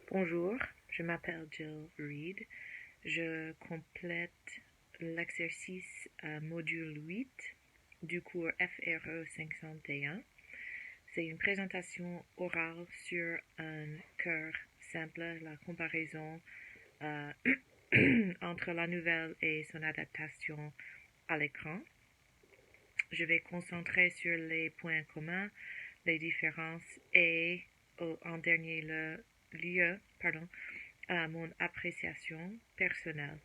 Bonjour, je m'appelle Jill Reed. Je complète l'exercice module 8 du cours FRE 501. C'est une présentation orale sur un cœur simple, la comparaison entre la nouvelle et son adaptation à l'écran. Je vais concentrer sur les points communs, les différences et, en dernier lieu, mon appréciation personnelle.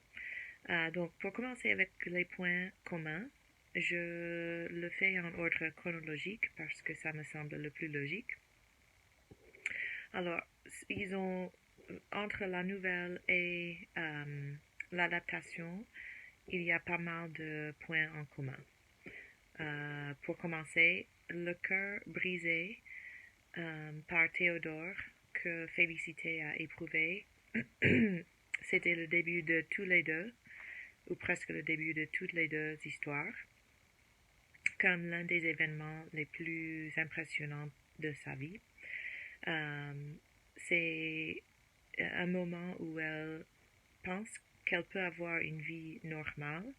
Donc, pour commencer avec les points communs, je le fais en ordre chronologique parce que ça me semble le plus logique. Alors, entre la nouvelle et l'adaptation, il y a pas mal de points en commun. Pour commencer, le cœur brisé par Théodore que Félicité a éprouvé, c'était le début de tous les deux, ou presque le début de toutes les deux histoires, comme l'un des événements les plus impressionnants de sa vie. C'est un moment où elle pense qu'elle peut avoir une vie normale,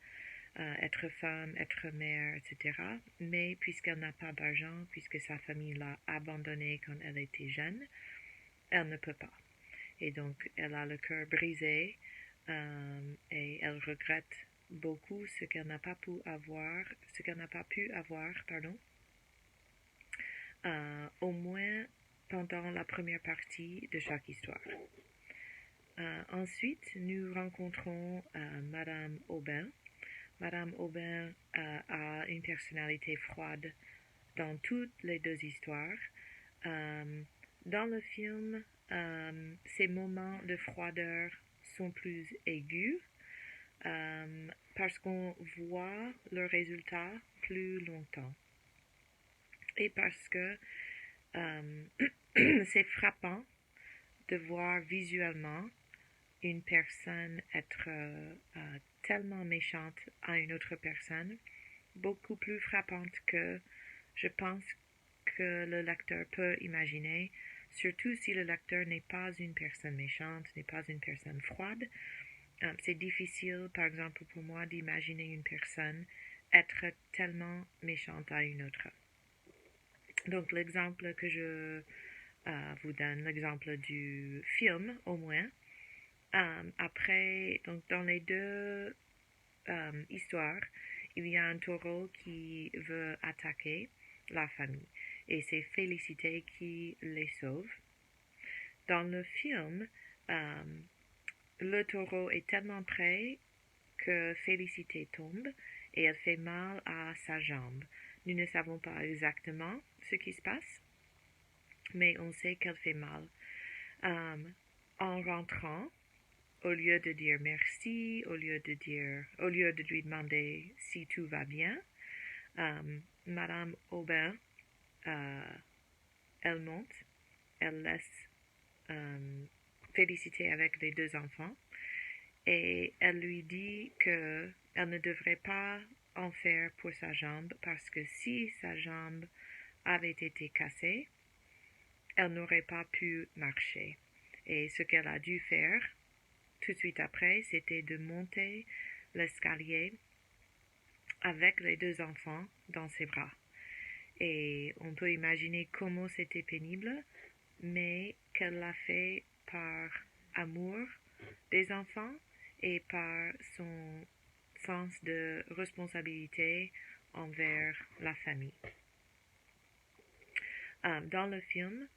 être femme, être mère, etc. Mais puisqu'elle n'a pas d'argent, puisque sa famille l'a abandonnée quand elle était jeune, elle ne peut pas. Et donc, elle a le cœur brisé et elle regrette beaucoup ce qu'elle n'a pas pu avoir, au moins pendant la première partie de chaque histoire. Ensuite, nous rencontrons Madame Aubin. Madame Aubin a une personnalité froide dans toutes les deux histoires. Dans le film, ces moments de froideur sont plus aigus parce qu'on voit le résultat plus longtemps et parce que c'est frappant de voir visuellement une personne être tellement méchante à une autre personne, beaucoup plus frappante que je pense que le lecteur peut imaginer, surtout si le lecteur n'est pas une personne méchante, n'est pas une personne froide. C'est difficile, par exemple, pour moi d'imaginer une personne être tellement méchante à une autre. Donc l'exemple que je vous donne, l'exemple du film au moins. Après, donc dans les deux histoires, il y a un taureau qui veut attaquer la famille et c'est Félicité qui les sauve. Dans le film, le taureau est tellement près que Félicité tombe et elle fait mal à sa jambe. Nous ne savons pas exactement ce qui se passe, mais on sait qu'elle fait mal. En rentrant, au lieu de dire merci, au lieu de lui demander si tout va bien, Madame Aubin, elle monte, elle laisse Félicité avec les deux enfants et elle lui dit que elle ne devrait pas en faire pour sa jambe parce que si sa jambe avait été cassée, elle n'aurait pas pu marcher. Et ce qu'elle a dû faire tout de suite après, c'était de monter l'escalier avec les deux enfants dans ses bras. Et on peut imaginer comment c'était pénible, mais qu'elle l'a fait par amour des enfants et par son sens de responsabilité envers la famille. Dans le film,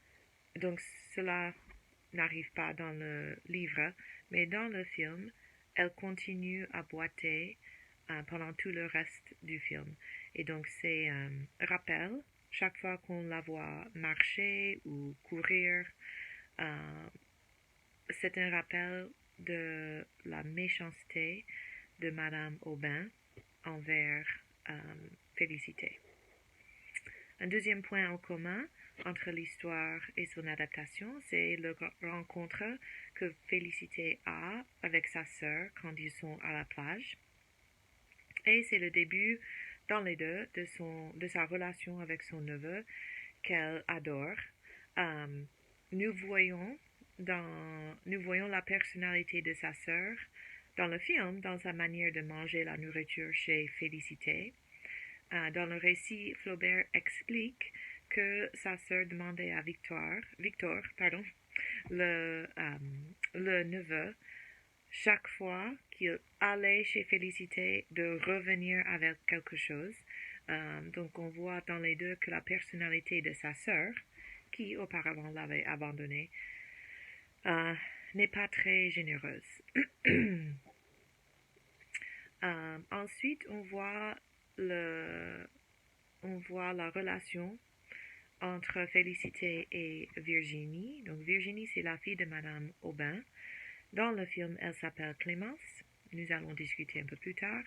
donc cela n'arrive pas dans le livre, mais dans le film, elle continue à boiter pendant tout le reste du film. Et donc c'est un rappel, chaque fois qu'on la voit marcher ou courir, c'est un rappel de la méchanceté de Madame Aubin envers Félicité. Un deuxième point en commun entre l'histoire et son adaptation, c'est la rencontre que Félicité a avec sa sœur quand ils sont à la plage. Et c'est le début, dans les deux, de sa relation avec son neveu qu'elle adore. Nous voyons nous voyons la personnalité de sa sœur dans le film, dans sa manière de manger la nourriture chez Félicité. Dans le récit, Flaubert explique que sa sœur demandait à Victor, le neveu, chaque fois qu'il allait chez Félicité, de revenir avec quelque chose. Donc on voit dans les deux que la personnalité de sa sœur, qui auparavant l'avait abandonné, n'est pas très généreuse. Ensuite, on voit la relation entre Félicité et Virginie. Donc Virginie, c'est la fille de Madame Aubin. Dans le film, elle s'appelle Clémence. Nous allons discuter un peu plus tard.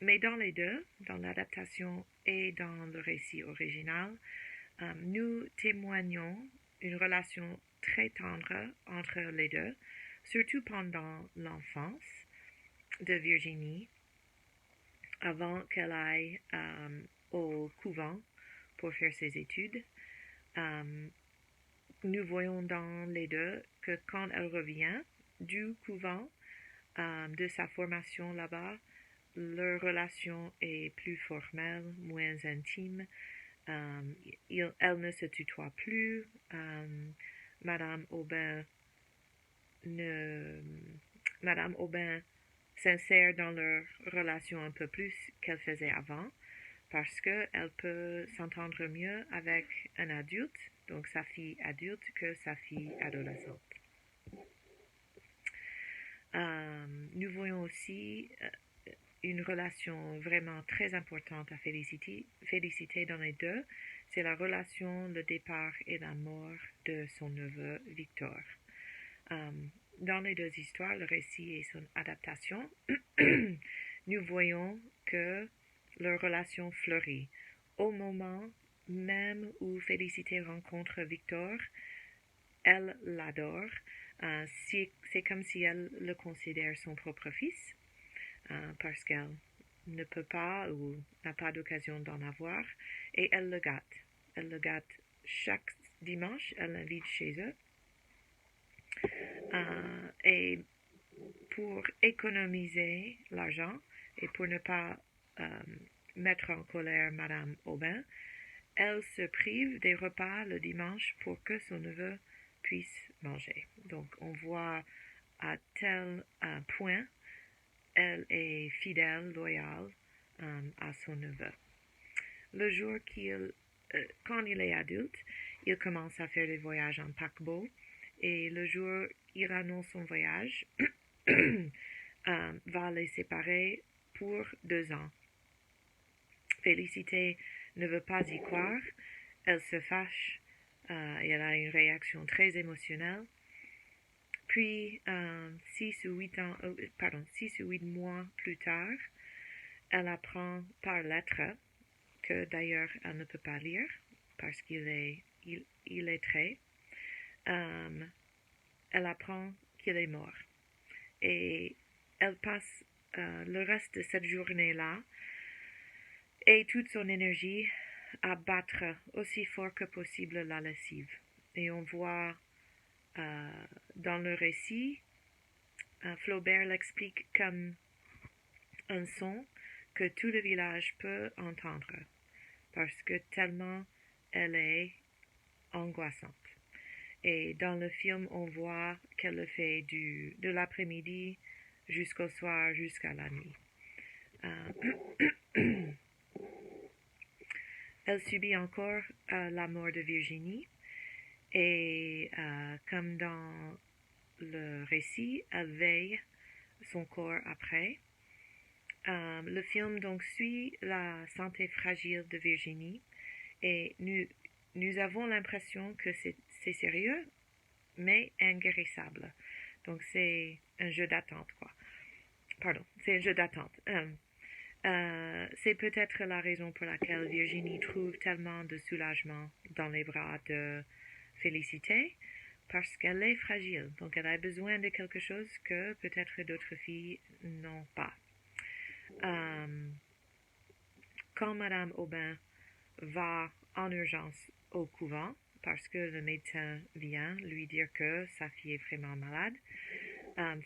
Mais dans les deux, dans l'adaptation et dans le récit original, nous témoignons une relation très tendre entre les deux, surtout pendant l'enfance de Virginie, avant qu'elle aille au couvent pour faire ses études. Nous voyons dans les deux que quand elle revient du couvent, de sa formation là-bas, leur relation est plus formelle, moins intime. Elle ne se tutoie plus. Madame Aubin s'insère dans leur relation un peu plus qu'elle faisait avant, parce qu'elle peut s'entendre mieux avec un adulte, donc sa fille adulte, que sa fille adolescente. Nous voyons aussi une relation vraiment très importante à Félicité dans les deux. C'est la relation, le départ et la mort de son neveu Victor. Dans les deux histoires, le récit et son adaptation, nous voyons que leur relation fleurit. Au moment même où Félicité rencontre Victor, elle l'adore. C'est comme si elle le considère son propre fils, parce qu'elle ne peut pas ou n'a pas d'occasion d'en avoir, et elle le gâte. Elle le gâte chaque dimanche, elle l'invite chez eux. Et pour économiser l'argent et pour ne pas mettre en colère Madame Aubin, elle se prive des repas le dimanche pour que son neveu puisse manger. Donc on voit à tel point elle est fidèle, loyale à son neveu. Le jour quand il est adulte, il commence à faire des voyages en paquebot, et le jour il annonce son voyage, va les séparer pour 2 ans. Félicité ne veut pas y croire, elle se fâche, et elle a une réaction très émotionnelle. Puis, 6 ou 8 mois plus tard, elle apprend par lettre, que d'ailleurs elle ne peut pas lire, parce qu'il est illettré, elle apprend qu'il est mort. Et elle passe le reste de cette journée-là et toute son énergie à battre aussi fort que possible la lessive. Et on voit dans le récit, Flaubert l'explique comme un son que tout le village peut entendre, parce que tellement elle est angoissante. Et dans le film, on voit qu'elle le fait de l'après-midi jusqu'au soir, jusqu'à la nuit. Elle subit encore la mort de Virginie, et comme dans le récit, elle veille son corps après. Le film donc suit la santé fragile de Virginie, et nous avons l'impression que c'est sérieux, mais inguérissable. Donc c'est un jeu d'attente, quoi. Pardon, c'est un jeu d'attente. C'est peut-être la raison pour laquelle Virginie trouve tellement de soulagement dans les bras de Félicité, parce qu'elle est fragile. Donc elle a besoin de quelque chose que peut-être d'autres filles n'ont pas. Quand Madame Aubin va en urgence au couvent, parce que le médecin vient lui dire que sa fille est vraiment malade.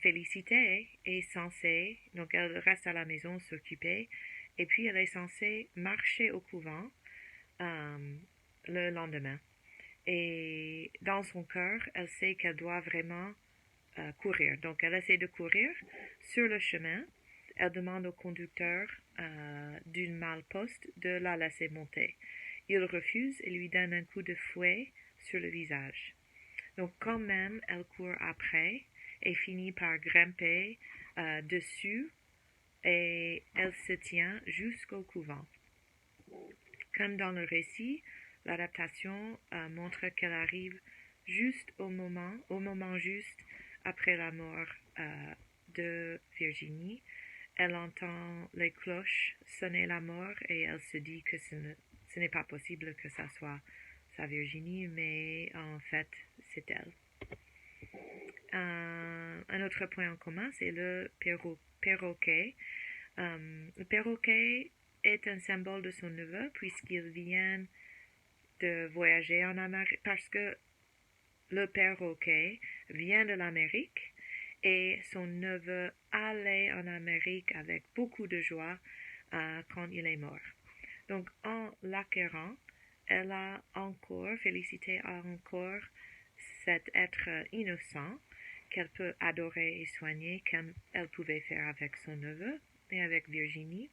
Félicité est censée, donc elle reste à la maison s'occuper, et puis elle est censée marcher au couvent le lendemain. Et dans son cœur, elle sait qu'elle doit vraiment courir. Donc elle essaie de courir sur le chemin. Elle demande au conducteur d'une malle-poste de la laisser monter. Il refuse et lui donne un coup de fouet sur le visage. Donc quand même, elle court après et finit par grimper dessus et elle se tient jusqu'au couvent. Comme dans le récit, l'adaptation montre qu'elle arrive juste au moment juste après la mort de Virginie. Elle entend les cloches sonner la mort et elle se dit que ce n'est pas possible que ça soit sa Virginie, mais en fait, c'est elle. Un autre point en commun, c'est le perroquet. Le perroquet est un symbole de son neveu puisqu'il vient de voyager en Amérique parce que le perroquet vient de l'Amérique et son neveu allait en Amérique avec beaucoup de joie quand il est mort. Donc en l'acquérant, elle a encore, Félicité a encore cet être innocent qu'elle peut adorer et soigner comme elle pouvait faire avec son neveu et avec Virginie.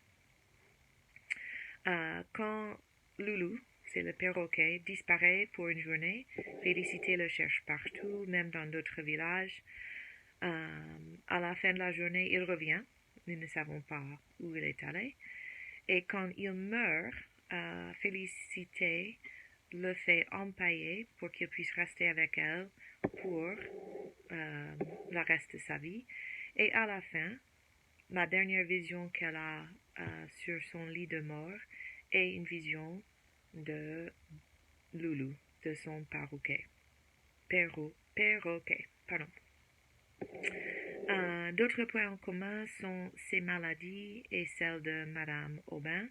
Quand Loulou, c'est le perroquet, disparaît pour une journée, Félicité le cherche partout, même dans d'autres villages. À la fin de la journée, il revient. Nous ne savons pas où il est allé. Et quand il meurt, Félicité le fait empailler pour qu'il puisse rester avec elle pour le reste de sa vie. Et à la fin, la dernière vision qu'elle a sur son lit de mort est une vision de Loulou, de son perroquet. Perroquet, pardon. D'autres points en commun sont ses maladies et celles de Madame Aubin.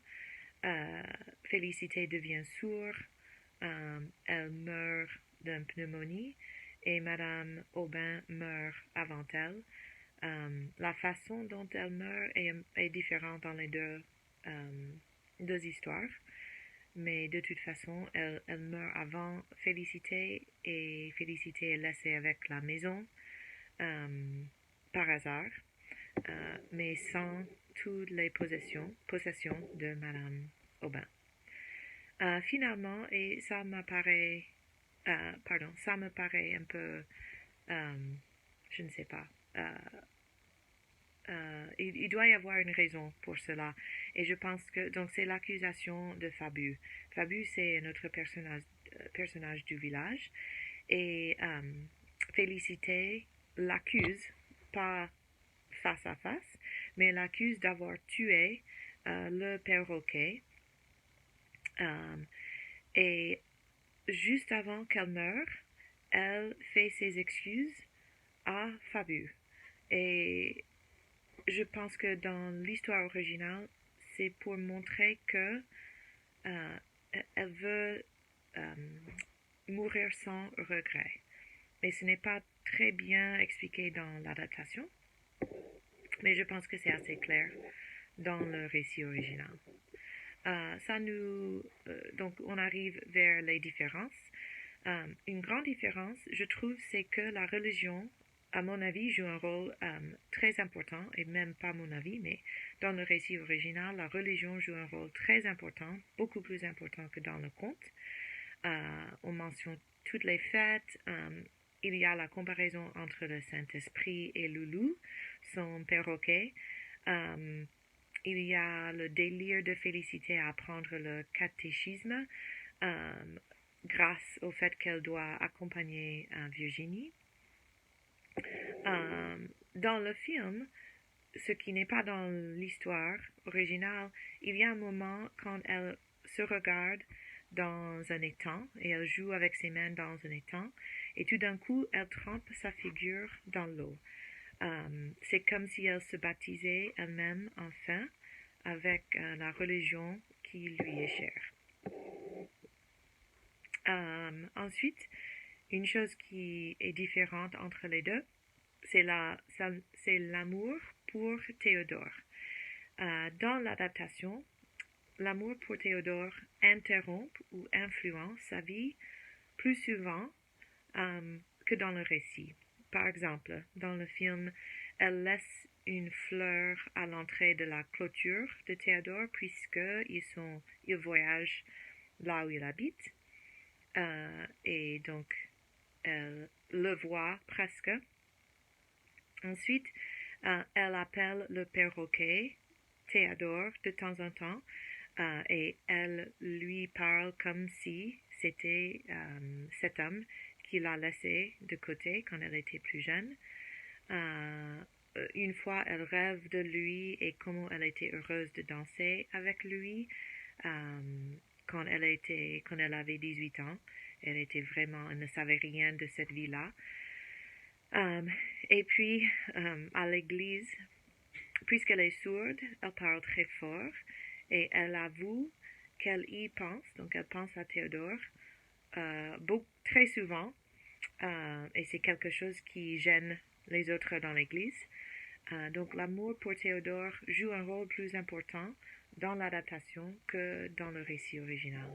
Félicité devient sourde, elle meurt d'une pneumonie et Madame Aubin meurt avant elle. La façon dont elle meurt est différente dans les deux histoires, mais de toute façon, elle meurt avant Félicité et Félicité est laissée avec la maison par hasard, mais sans toutes les possessions de Madame Aubin. Finalement, et ça me paraît un peu, je ne sais pas, il doit y avoir une raison pour cela. Et je pense que, donc c'est l'accusation de Fabu. Fabu, c'est notre personnage du village. Et Félicité l'accuse, pas face à face, mais l'accuse d'avoir tué le perroquet. Et juste avant qu'elle meure, elle fait ses excuses à Fabu. Et je pense que dans l'histoire originale, c'est pour montrer que elle veut mourir sans regret. Mais ce n'est pas très bien expliqué dans l'adaptation, mais je pense que c'est assez clair dans le récit original. Donc on arrive vers les différences. Une grande différence, je trouve, c'est que la religion, à mon avis, joue un rôle très important, et même pas mon avis, mais dans le récit original, la religion joue un rôle très important, beaucoup plus important que dans le conte. On mentionne toutes les fêtes, il y a la comparaison entre le Saint-Esprit et Loulou, son perroquet. Il y a le délire de Félicité à apprendre le catéchisme grâce au fait qu'elle doit accompagner Virginie. Dans le film, ce qui n'est pas dans l'histoire originale, il y a un moment quand elle se regarde dans un étang et elle joue avec ses mains dans un étang et tout d'un coup elle trempe sa figure dans l'eau. C'est comme si elle se baptisait elle-même enfin avec la religion qui lui est chère. Ensuite, une chose qui est différente entre les deux, c'est l'amour pour Théodore. Dans l'adaptation, l'amour pour Théodore interrompt ou influence sa vie plus souvent que dans le récit. Par exemple, dans le film, elle laisse une fleur à l'entrée de la clôture de Théodore puisqu'ils voyagent là où il habite. Et donc, elle le voit presque. Ensuite, elle appelle le perroquet Théodore de temps en temps et elle lui parle comme si c'était cet homme qui l'a laissé de côté quand elle était plus jeune. Une fois, elle rêve de lui et comment elle était heureuse de danser avec lui quand elle avait 18 ans. Elle ne savait rien de cette vie-là. Et puis, à l'église, puisqu'elle est sourde, elle parle très fort et elle avoue qu'elle y pense, donc elle pense à Théodore très souvent, et c'est quelque chose qui gêne les autres dans l'église. Donc l'amour pour Théodore joue un rôle plus important dans l'adaptation que dans le récit original.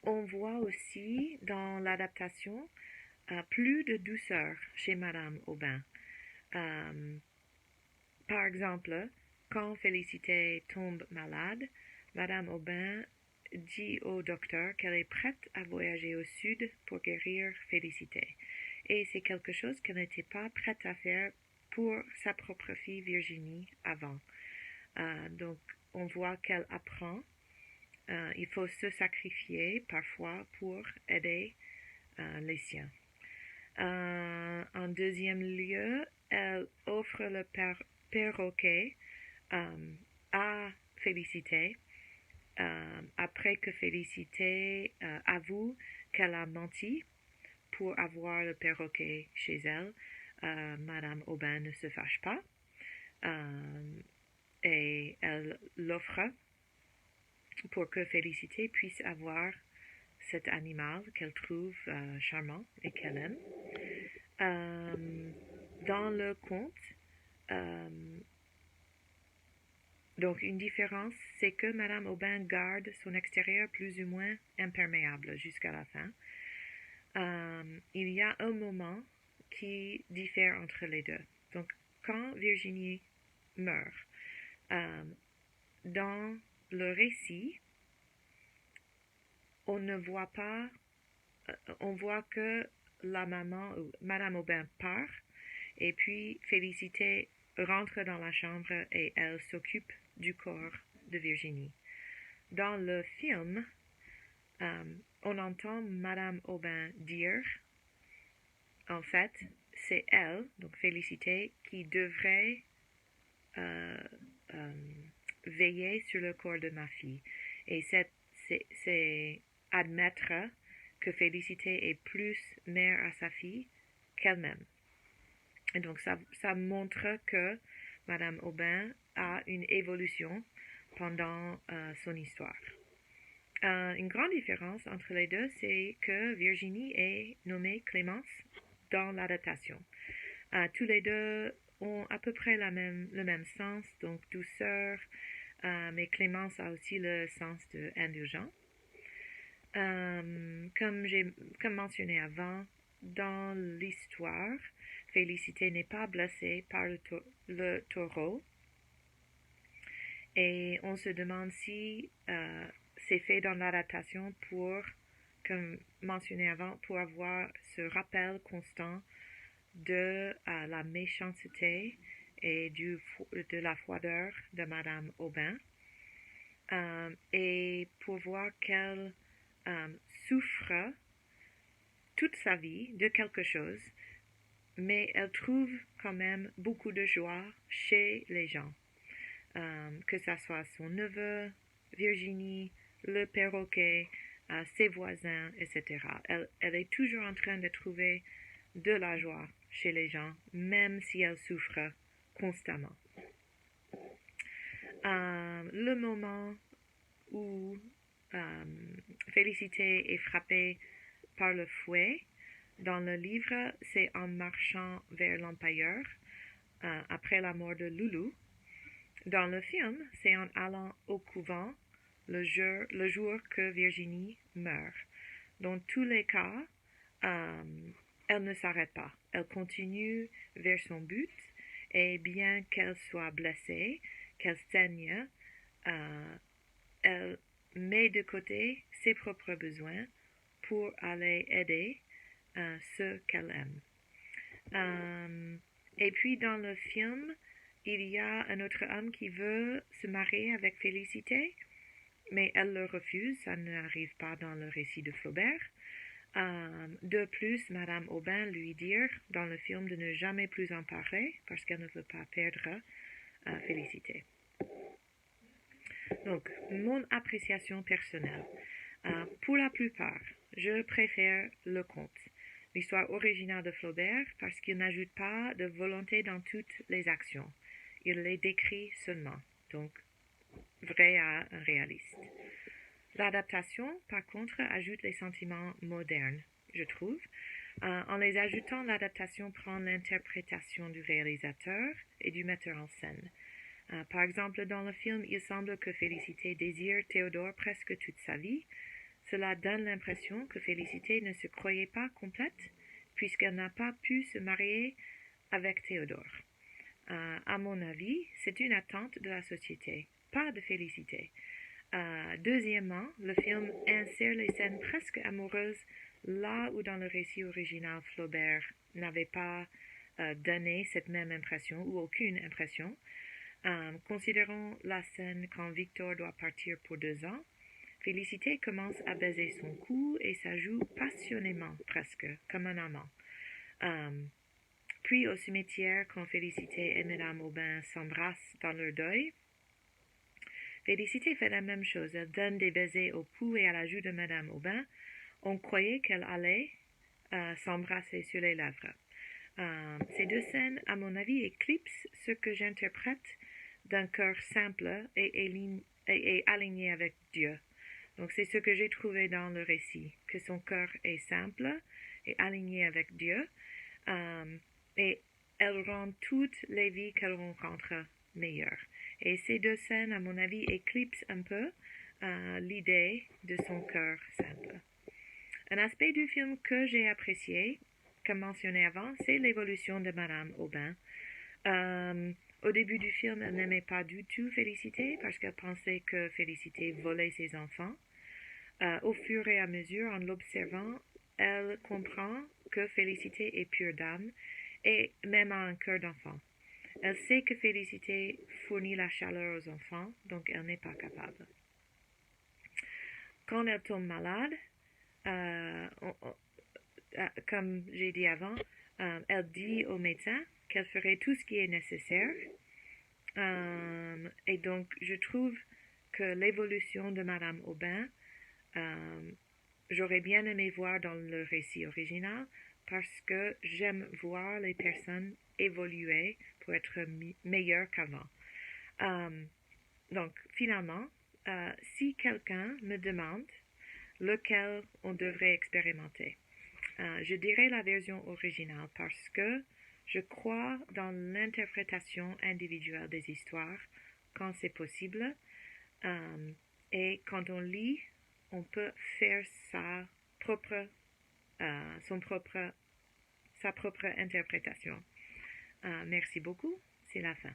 On voit aussi dans l'adaptation plus de douceur chez Madame Aubin. Par exemple, quand Félicité tombe malade, Madame Aubin dit au docteur qu'elle est prête à voyager au sud pour guérir Félicité. Et c'est quelque chose qu'elle n'était pas prête à faire pour sa propre fille Virginie avant. Donc, on voit qu'elle apprend. Il faut se sacrifier parfois pour aider les siens. En deuxième lieu, elle offre le perroquet à Félicité après que Félicité avoue qu'elle a menti pour avoir le perroquet chez elle. Madame Aubin ne se fâche pas et elle l'offre pour que Félicité puisse avoir cet animal qu'elle trouve charmant et qu'elle aime. Dans le conte, donc une différence, c'est que Madame Aubin garde son extérieur plus ou moins imperméable jusqu'à la fin. Il y a un moment qui diffère entre les deux. Donc, quand Virginie meurt, dans le récit, on ne voit pas, on voit que la maman, Madame Aubin part, et puis Félicité rentre dans la chambre et elle s'occupe du corps de Virginie. Dans le film, on entend Madame Aubin dire, en fait, c'est elle, donc Félicité, qui devrait veiller sur le corps de ma fille. Et c'est admettre que Félicité est plus mère à sa fille qu'elle-même. Et donc ça montre que Madame Aubin a une évolution pendant son histoire. Une grande différence entre les deux, c'est que Virginie est nommée Clémence dans l'adaptation. Tous les deux ont à peu près le même sens, donc douceur, mais Clémence a aussi le sens de indulgent. Comme mentionné avant, dans l'histoire, Félicité n'est pas blessée par le taureau. Et on se demande si c'est fait dans l'adaptation pour, comme mentionné avant, pour avoir ce rappel constant de la méchanceté et de la froideur de Madame Aubin. Et pour voir qu'elle souffre toute sa vie de quelque chose, mais elle trouve quand même beaucoup de joie chez les gens. Que ça soit son neveu, Virginie, le perroquet, ses voisins, etc. Elle est toujours en train de trouver de la joie chez les gens, même si elle souffre constamment. Le moment où Félicité est frappée par le fouet. Dans le livre, c'est en marchant vers l'Empire après la mort de Loulou. Dans le film, c'est en allant au couvent le jour que Virginie meurt. Dans tous les cas, elle ne s'arrête pas. Elle continue vers son but et bien qu'elle soit blessée, qu'elle saigne, elle met de côté ses propres besoins pour aller aider ceux qu'elle aime. Et puis dans le film, il y a un autre homme qui veut se marier avec Félicité, mais elle le refuse, ça n'arrive pas dans le récit de Flaubert. De plus, Madame Aubin lui dit dans le film de ne jamais plus en parler parce qu'elle ne veut pas perdre Félicité. Donc, mon appréciation personnelle. Pour la plupart, je préfère le conte, l'histoire originale de Flaubert, parce qu'il n'ajoute pas de volonté dans toutes les actions. Il les décrit seulement, donc vrai à un réaliste. L'adaptation, par contre, ajoute les sentiments modernes, je trouve. En les ajoutant, l'adaptation prend l'interprétation du réalisateur et du metteur en scène. Par exemple, dans le film, il semble que Félicité désire Théodore presque toute sa vie. Cela donne l'impression que Félicité ne se croyait pas complète, puisqu'elle n'a pas pu se marier avec Théodore. À mon avis, c'est une attente de la société, pas de Félicité. Deuxièmement, le film insère les scènes presque amoureuses là où dans le récit original Flaubert n'avait pas donné cette même impression ou aucune impression. Considérons la scène quand Victor doit partir pour 2 ans. Félicité commence à baiser son cou et ça joue passionnément presque, comme un amant. Puis au cimetière, quand Félicité et Madame Aubin s'embrassent dans leur deuil, Félicité fait la même chose. Elle donne des baisers au cou et à la joue de Madame Aubin. On croyait qu'elle allait s'embrasser sur les lèvres. Ces 2 scènes, à mon avis, éclipsent ce que j'interprète d'un cœur simple et aligné avec Dieu. Donc c'est ce que j'ai trouvé dans le récit, que son cœur est simple et aligné avec Dieu. Et elle rend toutes les vies qu'elle rencontre meilleures. Et ces 2 scènes, à mon avis, éclipsent un peu l'idée de son cœur simple. Un aspect du film que j'ai apprécié, comme mentionné avant, c'est l'évolution de Madame Aubin. Au début du film, elle n'aimait pas du tout Félicité parce qu'elle pensait que Félicité volait ses enfants. Au fur et à mesure, en l'observant, elle comprend que Félicité est pure d'âme et même a un cœur d'enfant. Elle sait que Félicité fournit la chaleur aux enfants, donc elle n'est pas capable. Quand elle tombe malade, comme j'ai dit avant, elle dit au médecin qu'elle ferait tout ce qui est nécessaire. Et donc, je trouve que l'évolution de Madame Aubin, j'aurais bien aimé voir dans le récit original parce que j'aime voir les personnes évoluer pour être meilleures qu'avant. Donc, finalement, si quelqu'un me demande lequel on devrait expérimenter, je dirais la version originale parce que je crois dans l'interprétation individuelle des histoires quand c'est possible et quand on lit, on peut faire sa propre interprétation. Merci beaucoup, c'est la fin.